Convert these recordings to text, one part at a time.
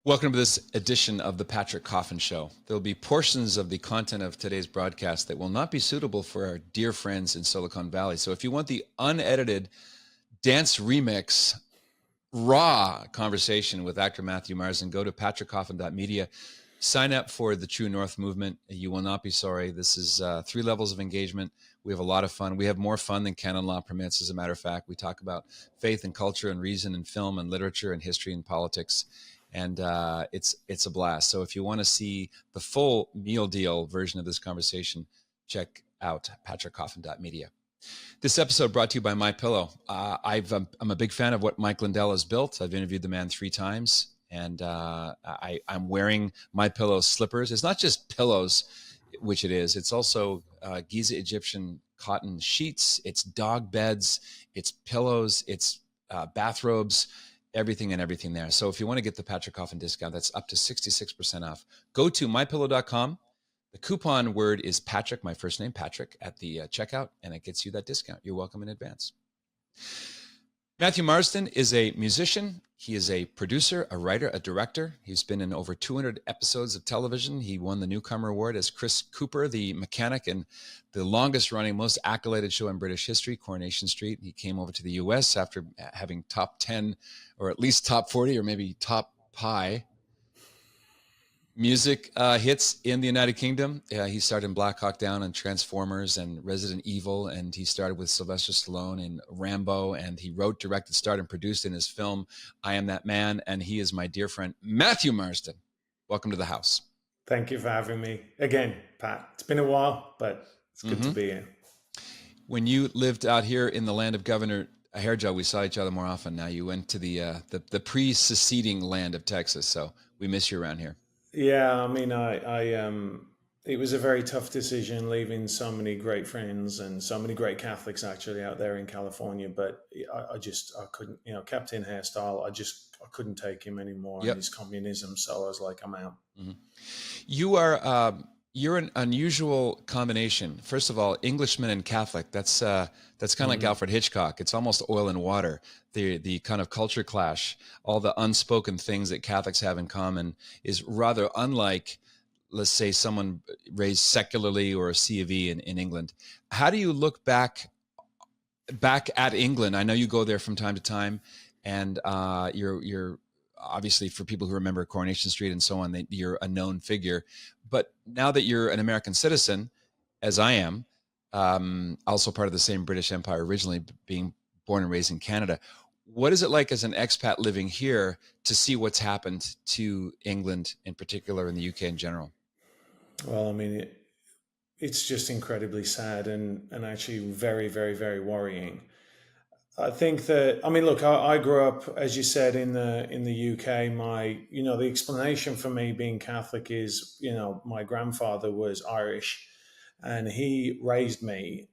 Welcome to this edition of the Patrick Coffin Show. There will be portions of the content of today's broadcast that will not be suitable for our dear friends in Silicon Valley. So if you want the unedited dance remix, raw conversation with actor Matthew Marsden, go to patrickcoffin.media. Sign up for the True North movement. You will not be sorry. This is 3 levels of engagement. We have a lot of fun. We have more fun than canon law permits, as a matter of fact. We talk about faith and culture and reason and film and literature and history and politics. And it's a blast. So if you want to see the full meal deal version of this conversation, check out patrickcoffin.media. This episode brought to you by MyPillow. I'm a big fan of what Mike Lindell has built. I've interviewed the man 3 times, and I'm wearing MyPillow slippers. It's not just pillows, which it is. It's also Giza Egyptian cotton sheets. It's dog beds. It's pillows. It's bathrobes. Everything there. So if you want to get the Patrick Coffin discount, that's up to 66% off. Go to mypillow.com. The coupon word is Patrick, my first name, Patrick, at the checkout, and it gets you that discount. You're welcome in advance. Matthew Marsden is a musician. He is a producer, a writer, a director. He's been in over 200 episodes of television. He won the Newcomer Award as Chris Cooper, the mechanic, in the longest-running, most accoladed show in British history, Coronation Street. He came over to the U.S. after having top 10, or at least top 40, or maybe top pi music hits in the United Kingdom. He started in Black Hawk Down and Transformers and Resident Evil, and he started with Sylvester Stallone in Rambo, and he wrote, directed, starred, and produced in his film I Am That Man, and he is my dear friend, Matthew Marsden. Welcome to the house. Thank you for having me again, Pat. It's been a while, but it's good to be here. When you lived out here in the land of Governor Hairgel, we saw each other more often. Now you went to the pre-seceding land of Texas, so we miss you around here. Yeah, I mean, it was a very tough decision leaving so many great friends and so many great Catholics actually out there in California. But I couldn't, Captain Hairstyle, I couldn't take him anymore and his communism. So I was like, I'm out. Mm-hmm. You're an unusual combination. First of all, Englishman and Catholic. That's kind of like Alfred Hitchcock. It's almost oil and water. The kind of culture clash, all the unspoken things that Catholics have in common is rather unlike, let's say, someone raised secularly or a C of E in England. How do you look back at England? I know you go there from time to time, and you're obviously, for people who remember Coronation Street and so on, you're a known figure. But now that you're an American citizen, as I am, also part of the same British Empire, originally being born and raised in Canada, what is it like as an expat living here to see what's happened to England in particular and the UK in general? Well, I mean, it's just incredibly sad and actually very, very, very worrying. I think that, I mean, look, I grew up, as you said, in the UK. The explanation for me being Catholic is, my grandfather was Irish and he raised me.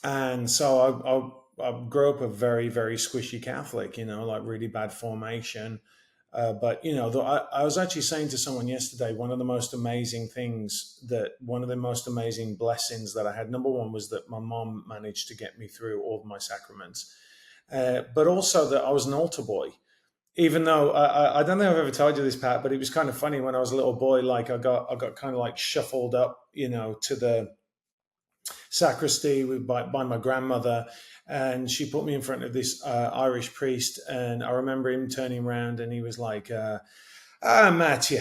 And so I grew up a very, very squishy Catholic, like really bad formation. But I was actually saying to someone yesterday, one of the most amazing blessings that I had, number one, was that my mom managed to get me through all of my sacraments, but also that I was an altar boy. Even though I don't think I've ever told you this, Pat, but it was kind of funny when I was a little boy. Like I got kind of like shuffled up, to the sacristy by my grandmother, and she put me in front of this Irish priest, and I remember him turning around and he was like, Matthew,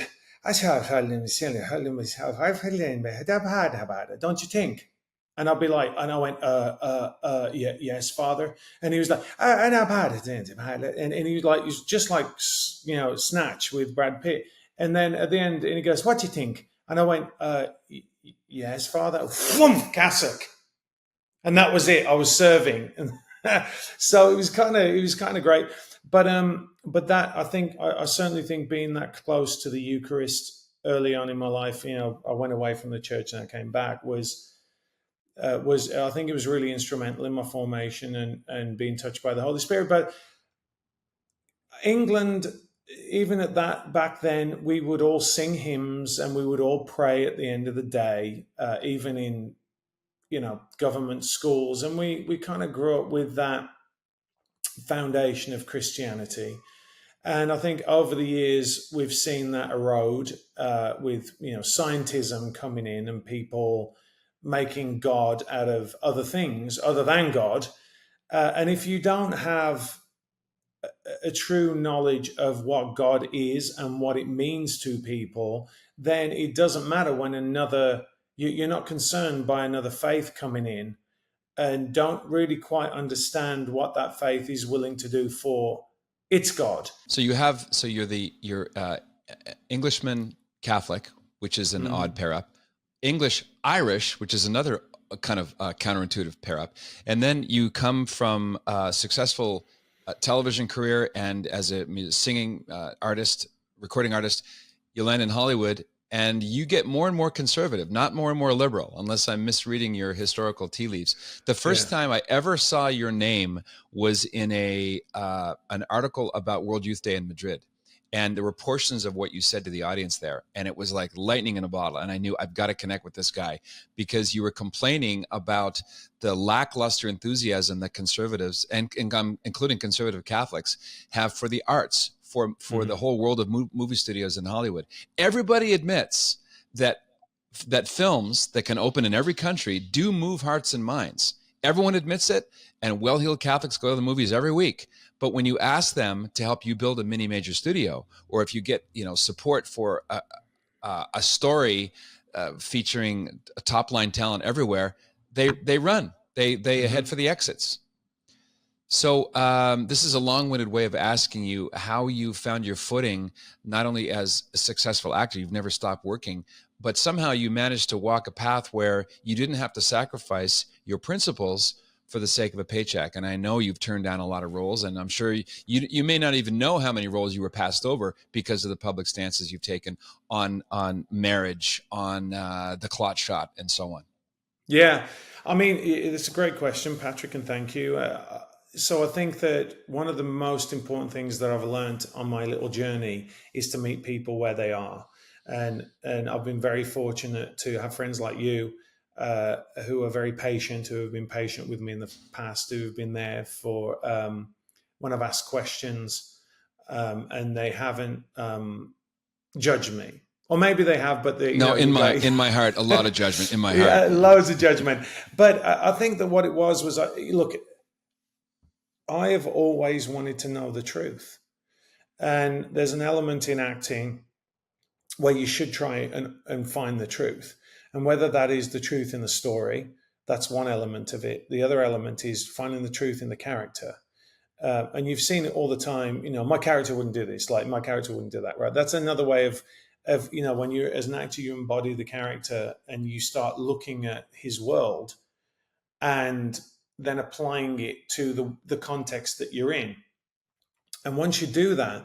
don't you think? And I'd be like, and I went, yeah, yes, Father. And he was like, and he was like, he's just like, Snatch with Brad Pitt. And then at the end, and he goes, what do you think? And I went, yes, Father. Cassock. And that was it. I was serving. So it was kind of great. But that, I think, I certainly think being that close to the Eucharist early on in my life, I went away from the church and I came back, was I think it was really instrumental in my formation and being touched by the Holy Spirit. But England, even at that, back then, we would all sing hymns and we would all pray at the end of the day, even in, government schools. And we kind of grew up with that foundation of Christianity. And I think over the years we've seen that erode with scientism coming in and people making God out of other things other than God. And if you don't have a true knowledge of what God is and what it means to people, then it doesn't matter when you're not concerned by another faith coming in and don't really quite understand what that faith is willing to do for its God. So you're Englishman Catholic, which is an odd pair up, English Irish, which is another kind of counterintuitive pair up, and then you come from a successful television career and as a singing artist, recording artist, you land in Hollywood. And you get more and more conservative, not more and more liberal, unless I'm misreading your historical tea leaves. The first time I ever saw your name was in an article about World Youth Day in Madrid. And there were portions of what you said to the audience there. And it was like lightning in a bottle. And I knew I've got to connect with this guy because you were complaining about the lackluster enthusiasm that conservatives, and including conservative Catholics, have for the arts, for the whole world of movie studios in Hollywood. Everybody admits that films that can open in every country do move hearts and minds. Everyone admits it, and well-heeled Catholics go to the movies every week. But when you ask them to help you build a mini major studio, or if you get support for a story featuring a top-line talent everywhere, they run. They head for the exits. So this is a long-winded way of asking you how you found your footing, not only as a successful actor, you've never stopped working, but somehow you managed to walk a path where you didn't have to sacrifice your principles for the sake of a paycheck. And I know you've turned down a lot of roles, and I'm sure you may not even know how many roles you were passed over because of the public stances you've taken on marriage, on the clot shot, and so on. Yeah. I mean, it's a great question, Patrick, and thank you. So I think that one of the most important things that I've learned on my little journey is to meet people where they are. And I've been very fortunate to have friends like you who are very patient, who have been patient with me in the past, who have been there for when I've asked questions and they haven't judged me. Or maybe they have, but in my heart, a lot of judgment in my heart. Yeah, loads of judgment. But I think that what it was look, I have always wanted to know the truth. And there's an element in acting where you should try and find the truth. And whether that is the truth in the story, that's one element of it. The other element is finding the truth in the character. And you've seen it all the time. My character wouldn't do this. Like, my character wouldn't do that, right? That's another way of when you're, as an actor, you embody the character and you start looking at his world and then applying it to the context that you're in. And once you do that,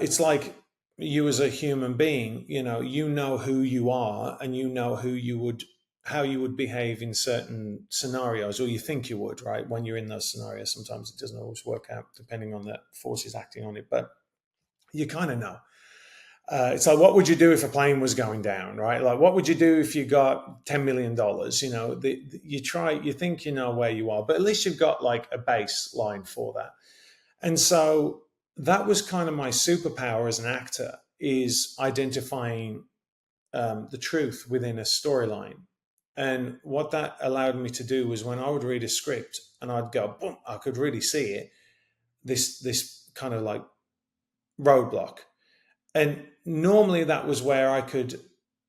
it's like you as a human being, you know who you are, and you know how you would behave in certain scenarios, or you think you would, right? When you're in those scenarios, sometimes it doesn't always work out depending on the forces acting on it, but you kind of know. It's like, what would you do if a plane was going down, right? Like, what would you do if you got $10 million? You think you know where you are, but at least you've got like a baseline for that. And so that was kind of my superpower as an actor, is identifying the truth within a storyline. And what that allowed me to do was, when I would read a script and I'd go, boom, I could really see it, this kind of like roadblock. And normally that was where I could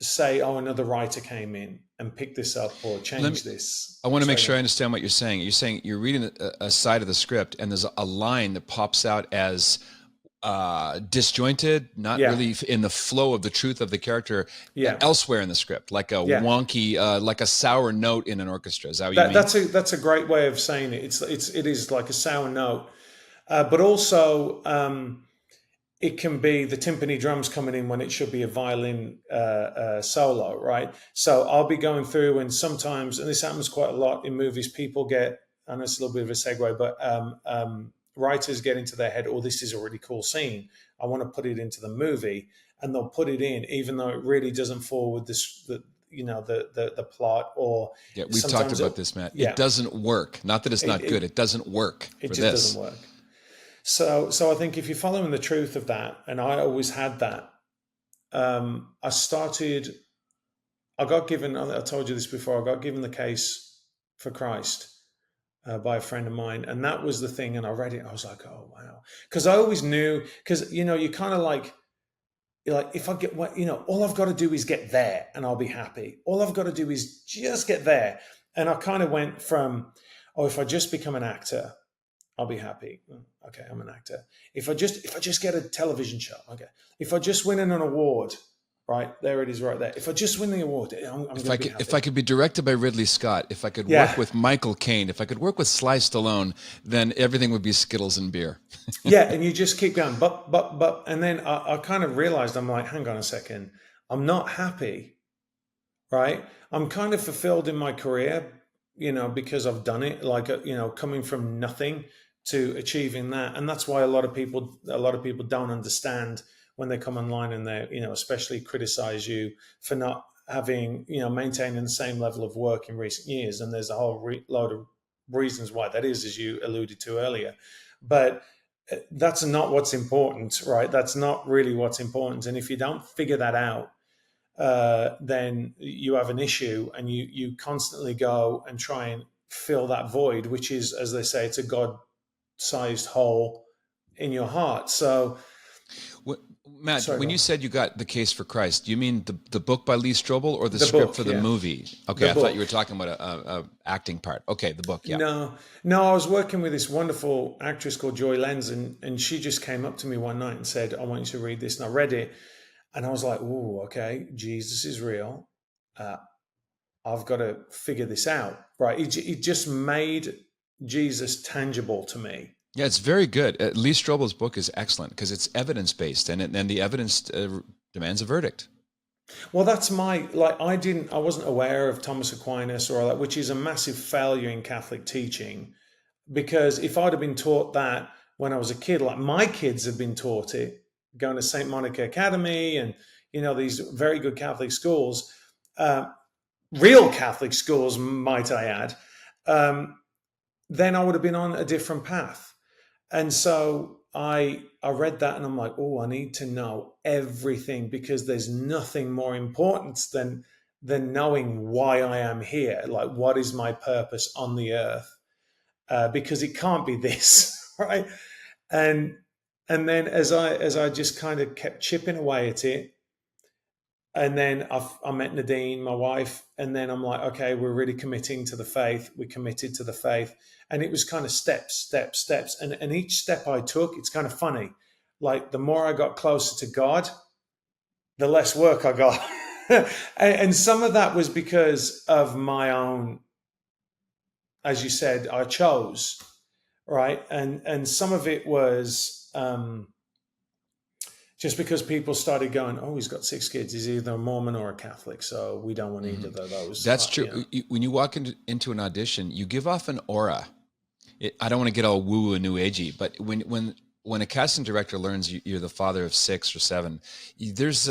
say, oh, another writer came in and picked this up or changed this. I want to make sure I understand what you're saying. You're saying you're reading a side of the script and there's a line that pops out as disjointed, not really in the flow of the truth of the character elsewhere in the script, like a wonky, like a sour note in an orchestra. Is that what you mean? That's a great way of saying it. It is like a sour note, but also it can be the timpani drums coming in when it should be a violin solo, right? So I'll be going through, and sometimes, and this happens quite a lot in movies, people get, I know it's a little bit of a segue, but writers get into their head, oh, this is a really cool scene, I want to put it into the movie, and they'll put it in, even though it really doesn't fall with the plot. Or we've talked about this, Matt. It doesn't work. Not that it's not good. It doesn't work. It just doesn't work. So I think if you're following the truth of that, and I always had that, I started. I got given. I told you this before. I got given the case for Christ by a friend of mine, and that was the thing. And I read it. I was like, oh wow, because I always knew. Because you kind of like, you're like, if I get what all I've got to do is get there, and I'll be happy. All I've got to do is just get there. And I kind of went from, oh, if I just become an actor, I'll be happy. Okay, I'm an actor. If I just get a television show, okay. If I just win an award, right there it is, right there. If I just win the award, I'm going to be happy. If I could be directed by Ridley Scott, if I could work with Michael Caine, if I could work with Sly Stallone, then everything would be Skittles and beer. Yeah, and you just keep going, but, and then I kind of realized, I'm like, hang on a second, I'm not happy, right? I'm kind of fulfilled in my career, because I've done it, like, coming from nothing to achieving that. And that's why a lot of people don't understand when they come online and they, especially criticize you for not having, maintaining the same level of work in recent years. And there's a whole load of reasons why that is, as you alluded to earlier. But that's not what's important, right? That's not really what's important. And if you don't figure that out, then you have an issue, and you constantly go and try and fill that void, which is, as they say, it's a God-sized hole in your heart. So, Matt, when you said you got The Case for Christ, do you mean the book by Lee Strobel or the script for the movie? Okay, I thought you were talking about a acting part. Okay, the book, yeah. No, I was working with this wonderful actress called Joy Lenz, and she just came up to me one night and said, I want you to read this. And I read it, and I was like, oh, okay, Jesus is real. I've got to figure this out, right? It just made Jesus tangible to me. Yeah, it's very good. Lee Strobel's book is excellent because it's evidence-based, and the evidence demands a verdict. Well, that's I wasn't aware of Thomas Aquinas or all that, which is a massive failure in Catholic teaching, because if I'd have been taught that when I was a kid, like my kids have been taught it, going to St. Monica Academy and, these very good Catholic schools, real Catholic schools, might I add, then I would have been on a different path. And so I read that and I'm like, oh, I need to know everything, because there's nothing more important than knowing why I am here. Like, what is my purpose on the earth? Because it can't be this, right? And then as I just kind of kept chipping away at it, and then I met Nadine, my wife, and then I'm like, okay, we're really committing to the faith. We committed to the faith. And it was kind of steps. And each step I took, it's kind of funny. Like, the more I got closer to God, the less work I got. And some of that was because of my own, as you said, I chose, right? And some of it was just because people started going, oh, he's got 6 kids. He's either a Mormon or a Catholic, so we don't want either of those. That's true. When you walk into an audition, you give off an aura. I don't want to get all woo and new agey, but when a casting director learns you're the father of 6 or 7, there's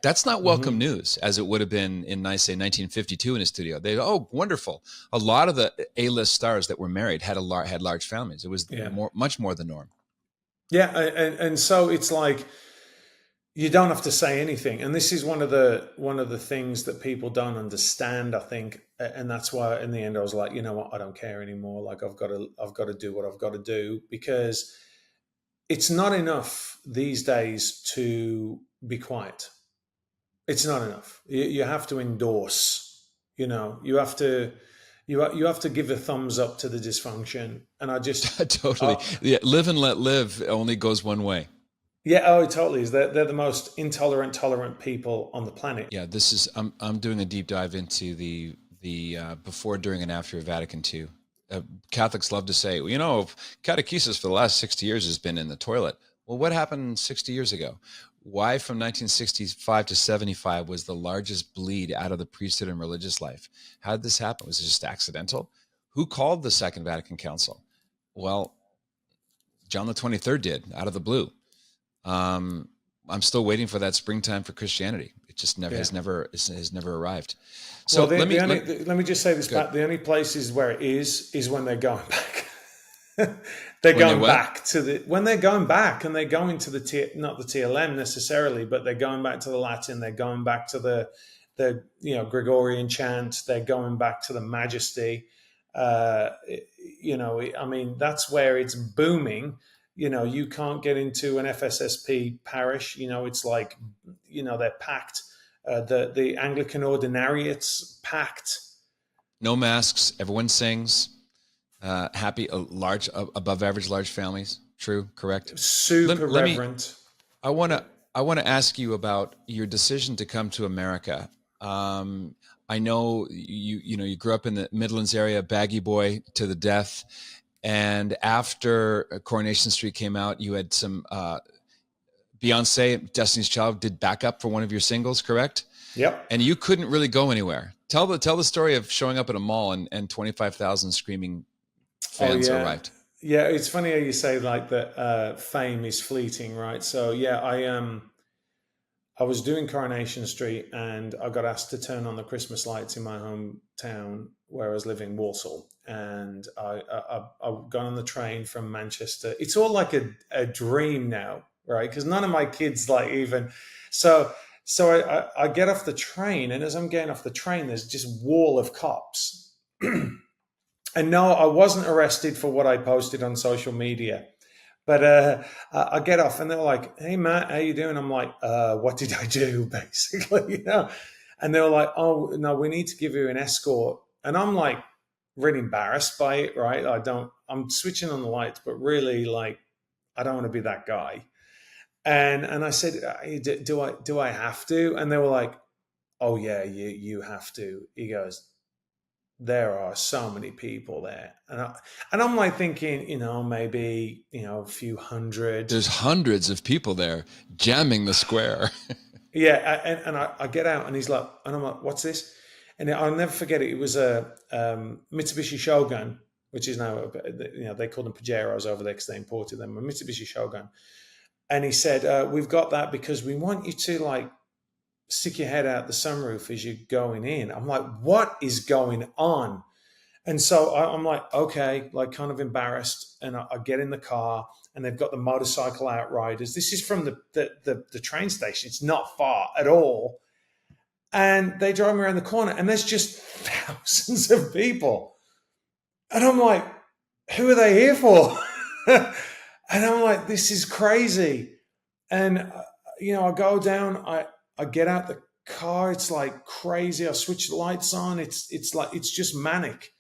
that's not welcome news, as it would have been in, I say, 1952 in a studio. Oh, wonderful. A lot of the A-list stars that were married had large families. It was much more the norm. Yeah, and so it's like, you don't have to say anything, and this is one of the things that people don't understand, I think, and that's why in the end I was like, you know what, I don't care anymore. Like, I've got to do what I've got to do, because it's not enough these days to be quiet. It's not enough. You have to endorse. You have to give a thumbs up to the dysfunction, and I just totally live and let live only goes one way. Yeah, oh, it totally is. They're the most tolerant people on the planet. Yeah, this is. I'm doing a deep dive into the before, during, and after Vatican II. Catholics love to say, well, catechesis for the last 60 years has been in the toilet. Well, what happened 60 years ago? Why from 1965 to 75 was the largest bleed out of the priesthood and religious life? How did this happen? Was it just accidental? Who called the Second Vatican Council? Well, John the 23rd did, out of the blue. I'm still waiting for that springtime for Christianity. It just has never arrived. So let me just say this, Pat. The only places where it is when they're going back. They're When they going what? back to when they're going back, and they're going to not the TLM necessarily, but they're going back to the Latin. They're going back to the Gregorian chant. They're going back to the Majesty. I mean, that's where it's booming. You can't get into an FSSP parish. It's like, they're packed. The Anglican ordinariate's packed. No masks. Everyone sings. Happy, large, above average, large families. True, correct. Super Let me. reverent. I want to ask you about your decision to come to America. I know you grew up in the Midlands area, baggy boy to the death, and after Coronation Street came out, you had some Beyoncé, Destiny's Child, did backup for one of your singles, correct? Yep. And you couldn't really go anywhere. Tell the story of showing up at a mall and 25,000 screaming fans arrived. Yeah, it's funny how you say like that. Fame is fleeting, right? So yeah, I was doing Coronation Street, and I got asked to turn on the Christmas lights in my hometown where I was living, Walsall. And I got on the train from Manchester. It's all like a dream now, right? Because none of my kids like even so. So I get off the train, and as I'm getting off the train, there's just wall of cops. And no, I wasn't arrested for what I posted on social media. But I get off, and they're like, "Hey, Matt, how you doing?" I'm like, "What did I do?" Basically, And they were like, "Oh, no, we need to give you an escort." And I'm like, really embarrassed by it, right? I'm switching on the lights, but really, like, I don't want to be that guy. And I said, "Do I have to?" And they were like, "Oh yeah, you have to." He goes, "There are so many people there," and I'm like thinking, maybe a few hundred. There's hundreds of people there jamming the square. Yeah, and I get out, and he's like, and I'm like, "What's this?" And I'll never forget it. It was a Mitsubishi Shogun, which is now they call them Pajeros over there because they imported them. A Mitsubishi Shogun, and he said, "We've got that because we want you to like stick your head out the sunroof as you're going in." I'm like, "What is going on?" And so I'm like, okay, like kind of embarrassed. And I get in the car, and they've got the motorcycle outriders. This is from the train station. It's not far at all. And they drive me around the corner, and there's just thousands of people. And I'm like, who are they here for? And I'm like, this is crazy. And, I go down, I get out the car. It's like crazy. I switch the lights on. It's just manic.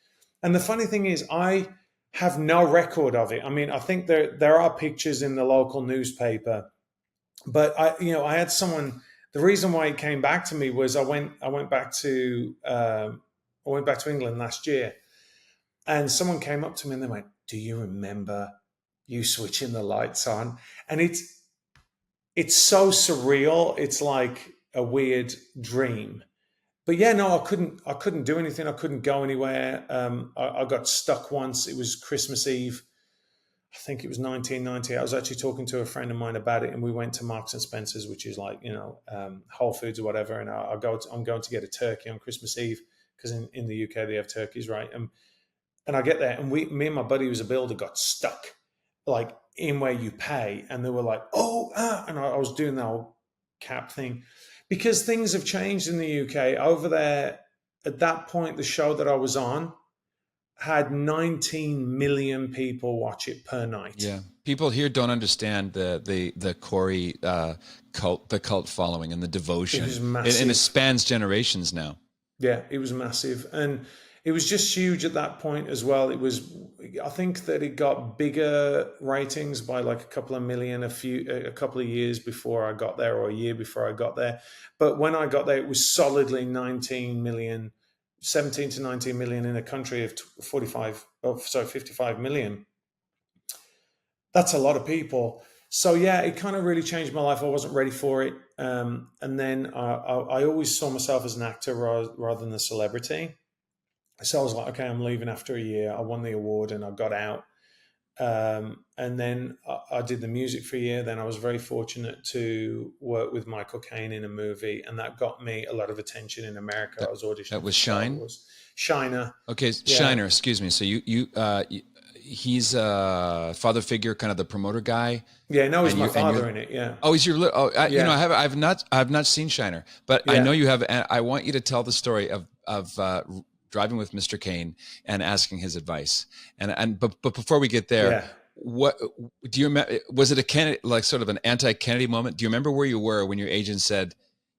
And the funny thing is, I have no record of it. I mean, I think there are pictures in the local newspaper, but I had someone. The reason why it came back to me was I went back to England last year, and someone came up to me and they went, "Do you remember you switching the lights on?" And it's so surreal. It's like a weird dream. But yeah, no, I couldn't do anything. I couldn't go anywhere. I got stuck once. It was Christmas Eve. I think it was 1990. I was actually talking to a friend of mine about it, and we went to Marks and Spencer's, which is like, Whole Foods or whatever. And I'm going to get a turkey on Christmas Eve because in the UK they have turkeys, right? And I get there, and me and my buddy who's a builder got stuck, like in where you pay, and they were like, and I was doing the whole cap thing. Because things have changed in the UK. Over there, at that point, the show that I was on had 19 million people watch it per night. Yeah, people here don't understand the Corey cult, the cult following and the devotion. It was massive. And it spans generations now. Yeah, it was massive. And it was just huge at that point as well. I think that it got bigger ratings by like a couple of million a couple of years before I got there, or a year before I got there. But when I got there, it was solidly 19 million, 17 to 19 million in a country of 55 million. That's a lot of people. So yeah, it kind of really changed my life. I wasn't ready for it. And then I always saw myself as an actor rather than a celebrity. So I was like, okay, I'm leaving after a year. I won the award and I got out. And then I did the music for a year. Then I was very fortunate to work with Michael Caine in a movie, and that got me a lot of attention in America. I was auditioning. That was Shine? Shiner. Okay, yeah. Shiner, excuse me. So he's a father figure, kind of the promoter guy. Yeah, no, he's And my you're father in it. Yeah. oh, he's your you know, Yeah. I've not seen Shiner, but I know Yeah. you have. And I want you to tell the story of driving with Mr. Kane and asking his advice. But before we get there, Yeah. what do you remember? Was it a Kennedy, like sort of an anti-Kennedy moment? Do you remember where you were when your agent said,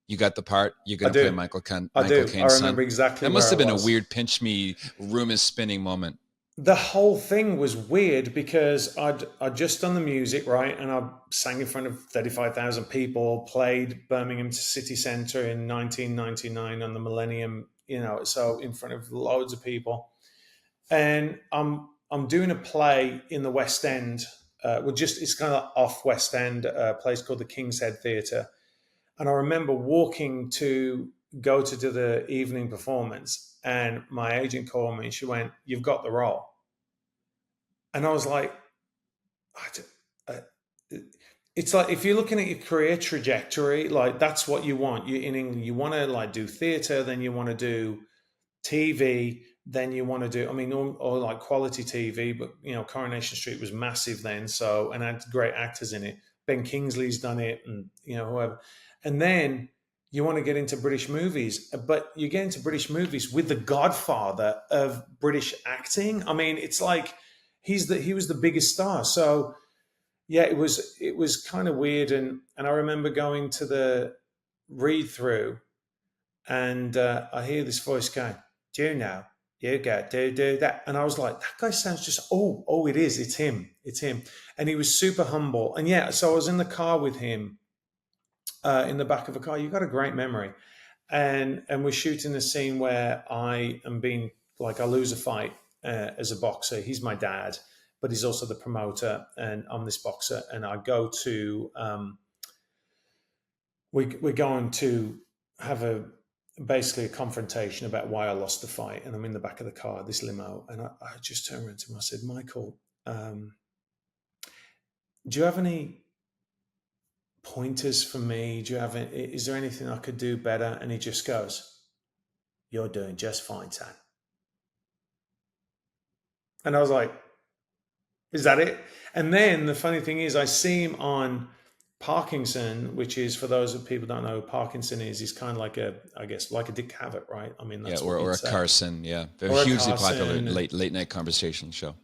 "You got the part. You're I going to play do. I Michael do. I Caine's remember son"? exactly That must where I have been a was. weird pinch me, room is spinning moment. The whole thing was weird because I'd just done the music, right, and I sang in front of 35,000 people, played Birmingham City Centre in 1999 on the Millennium, so in front of loads of people, and I'm doing a play in the West End. It's kind of off West End, a place called the King's Head Theatre, and I remember walking to go to do the evening performance, and my agent called me and she went, "You've got the role." And I was like, I, it's like if you're looking at your career trajectory, like that's what you want. You in England, you want to like do theatre, then you want to do TV, then you want to do, I mean, or like quality TV, but Coronation Street was massive then, so and had great actors in it. Ben Kingsley's done it, and whoever, and then you want to get into British movies, but you get into British movies with the godfather of British acting. I mean, it's like he was the biggest star. So yeah, it was kind of weird, and I remember going to the read through, and I hear this voice going, "Do you know? You go do that," and I was like, "That guy sounds just it is, it's him," and he was super humble, and yeah, so I was in the car with him, in the back of a car. You got a great memory, and we're shooting a scene where I am being like I lose a fight as a boxer. He's my dad, but he's also the promoter, and I'm this boxer. And I go to we're going to have basically a confrontation about why I lost the fight, and I'm in the back of the car, this limo, and I just turned around to him. I said, "Michael, do you have any pointers for me? Is there anything I could do better?" And he just goes, "You're doing just fine, son." And I was like, "Is that it?" And then the funny thing is, I see him on Parkinson, which is, for those of people who don't know who Parkinson is, he's kind of like I guess, like a Dick Cavett, right? I mean, Yeah, that's what or you'd a say. Carson. Yeah, very Or a hugely popular Carson, late night conversation show.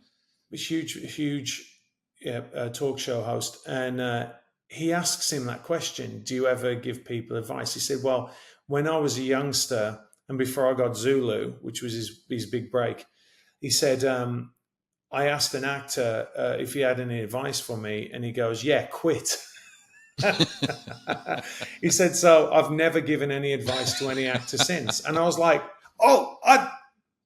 huge, yeah, talk show host. And he asks him that question: "Do you ever give people advice?" He said, "Well, when I was a youngster and before I got Zulu, which was his big break, he said, I asked an actor if he had any advice for me, and he goes, 'Yeah, quit.'" He said, "So I've never given any advice to any actor since." And I was like, "Oh, I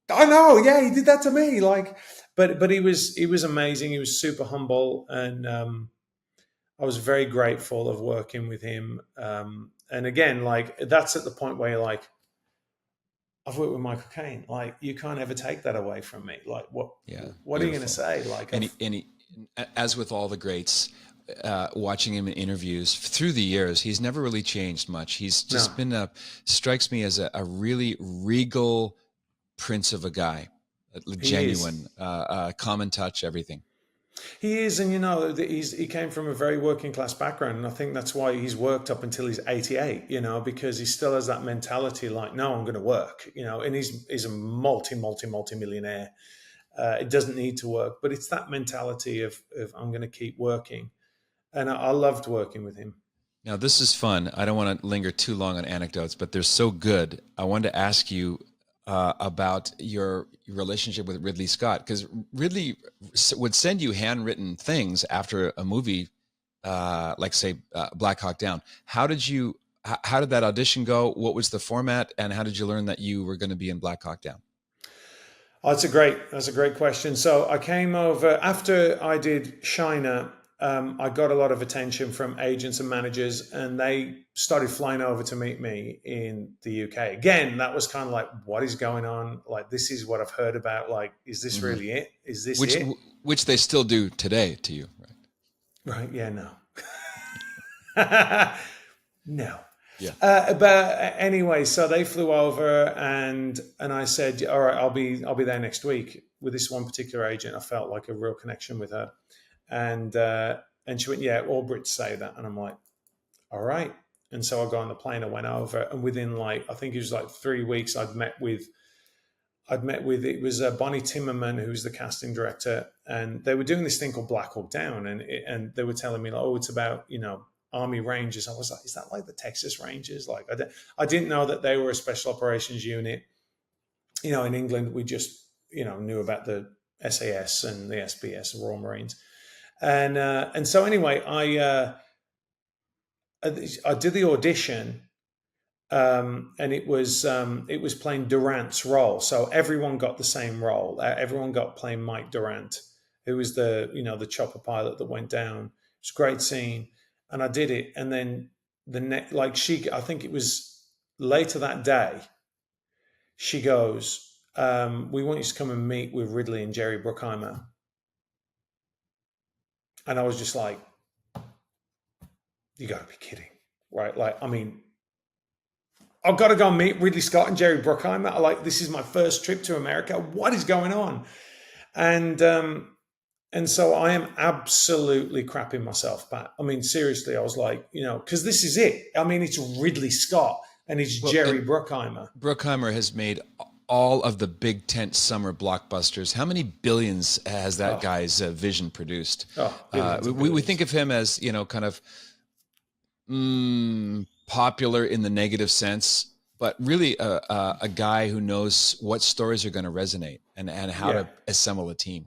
know, yeah, he did that to me." Like, but he was amazing. He was super humble, and I was very grateful of working with him. And again, like that's at the point where you're like, I've worked with Michael Caine. Like, you can't ever take that away from me. Like, what Yeah, what are you going to beautiful. say? Like, And as with all the greats, watching him in interviews through the years, he's never really changed much. He's no, just been strikes me as a really regal prince of a guy, a he is. genuine, common touch, everything. He is, and he came from a very working class background, and I think that's why he's worked up until he's 88. Because he still has that mentality, like, no, I'm going to work. And he's a multi millionaire. It doesn't need to work, but it's that mentality of I'm going to keep working, and I loved working with him. Now, this is fun. I don't want to linger too long on anecdotes, but they're so good. I wanted to ask you about your relationship with Ridley Scott, because Ridley would send you handwritten things after a movie, like say Black Hawk Down. How did that audition go? What was the format, and how did you learn that you were going to be in Black Hawk Down? Oh, that's a great question. So I came over after I did Shiner. I got a lot of attention from agents and managers, and they started flying over to meet me in the UK. Again, that was kind of like, what is going on? Like, this is what I've heard about. Like, is this Hmm. really it? Is this Which it? which they still do today to you, right? Right? Yeah, no. No. Yeah. But anyway, so they flew over, and I said, all right, I'll be there next week with this one particular agent. I felt like a real connection with her, and she went, yeah, all Brits say that, and I'm like, all right. And so I got on the plane, I went over, and within like, I think it was like 3 weeks, I'd met with it was Bonnie Timmerman, who's the casting director, and they were doing this thing called Black Hawk Down, and they were telling me like, oh, it's about Army Rangers. I was like, is that like the Texas Rangers? Like, I didn't know that they were a special operations unit. In England, we just knew about the SAS and the SBS, the Royal Marines, and so anyway, I did the audition. And it was playing Durant's role, so everyone got the same role. Everyone got playing Mike Durant, who was the chopper pilot that went down. It's a great scene, and I did it. And then I think it was later that day. She goes, "We want you to come and meet with Ridley and Jerry Bruckheimer," and I was just like, "You got to be kidding, right?" Like, I mean, I've got to go meet Ridley Scott and Jerry Bruckheimer. This is my first trip to America. What is going on? And so I am absolutely crapping myself, Pat. I mean, seriously, I was like, because this is it. I mean, it's Ridley Scott and it's Jerry Bruckheimer. Bruckheimer has made all of the big tent summer blockbusters. How many billions has that guy's vision produced? We think of him as, kind of popular in the negative sense, but really a guy who knows what stories are going to resonate and how to assemble a team.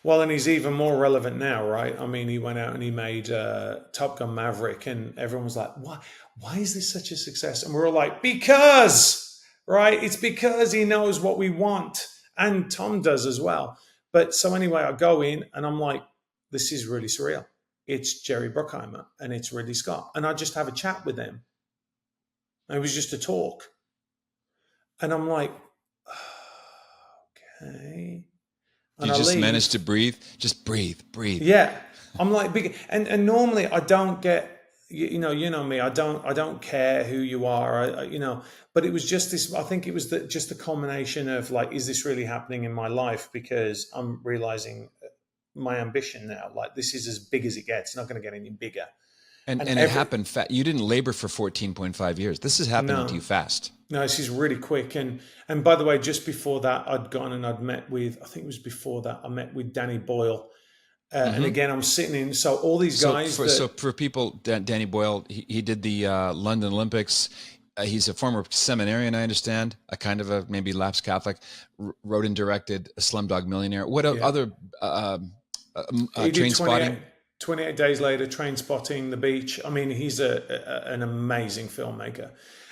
Well, and he's even more relevant now, right? I mean, he went out and he made Top Gun Maverick, and everyone was like, why is this such a success? And we're all like, because, right? It's because he knows what we want. And Tom does as well. But so anyway, I go in and I'm like, this is really surreal. It's Jerry Bruckheimer and it's Ridley Scott. And I just have a chat with them. And it was just a talk. And I'm like, okay. And you just managed to breathe? Just breathe. Yeah. I'm like, and normally I don't get, you know me, I don't care who you are, but it was just this, I think it was just the culmination of like, is this really happening in my life? Because I'm realizing my ambition now, like this is as big as it gets. It's not going to get any bigger. And it happened fast. You didn't labor for 14.5 years. This is happening to you fast. No, this is really quick. And by the way, just before that, I'd gone and I'd met with, I think it was before that, I met with Danny Boyle. And again, I'm sitting in, so all these guys. So for people, Danny Boyle, he did the London Olympics. He's a former seminarian, I understand, a kind of a maybe lapsed Catholic, wrote and directed a Slumdog Millionaire. What other Train Spotting? 28 Days Later, Train Spotting, The Beach. I mean, he's an amazing filmmaker.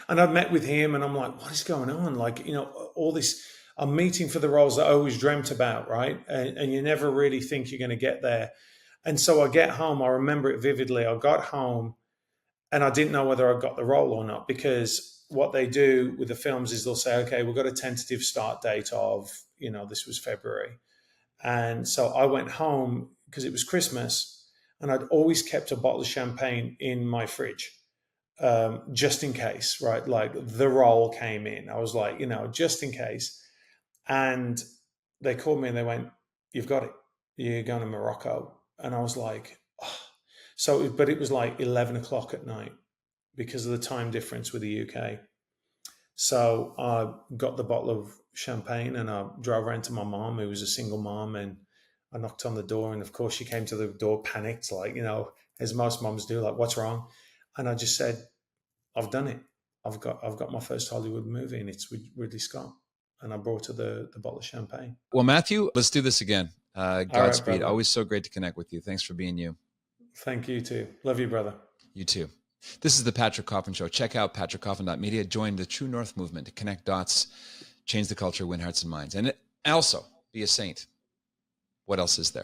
And I'd met with him and I'm like, what is going on? Like, all this, I'm meeting for the roles that I always dreamt about, right? And you never really think you're going to get there. And so I get home, I remember it vividly. I got home and I didn't know whether I got the role or not, because what they do with the films is they'll say, okay, we've got a tentative start date of, this was February. And so I went home because it was Christmas. And I'd always kept a bottle of champagne in my fridge, just in case, right? Like the role came in. I was like, just in case. And they called me and they went, you've got it. You're going to Morocco. And I was like, oh. But it was like 11 o'clock at night because of the time difference with the UK. So I got the bottle of champagne and I drove around to my mom, who was a single mom, and I knocked on the door, and of course she came to the door panicked, like, as most moms do, like, what's wrong? And I just said, I've done it. I've got my first Hollywood movie, and it's with Ridley Scott. And I brought her the bottle of champagne. Well, Matthew, let's do this again. Godspeed. Right, always so great to connect with you. Thanks for being you. Thank you too. Love you, brother. You too. This is the Patrick Coffin Show. Check out patrickcoffin.media. Join the True North movement to connect dots, change the culture, win hearts and minds. And also be a saint. What else is there?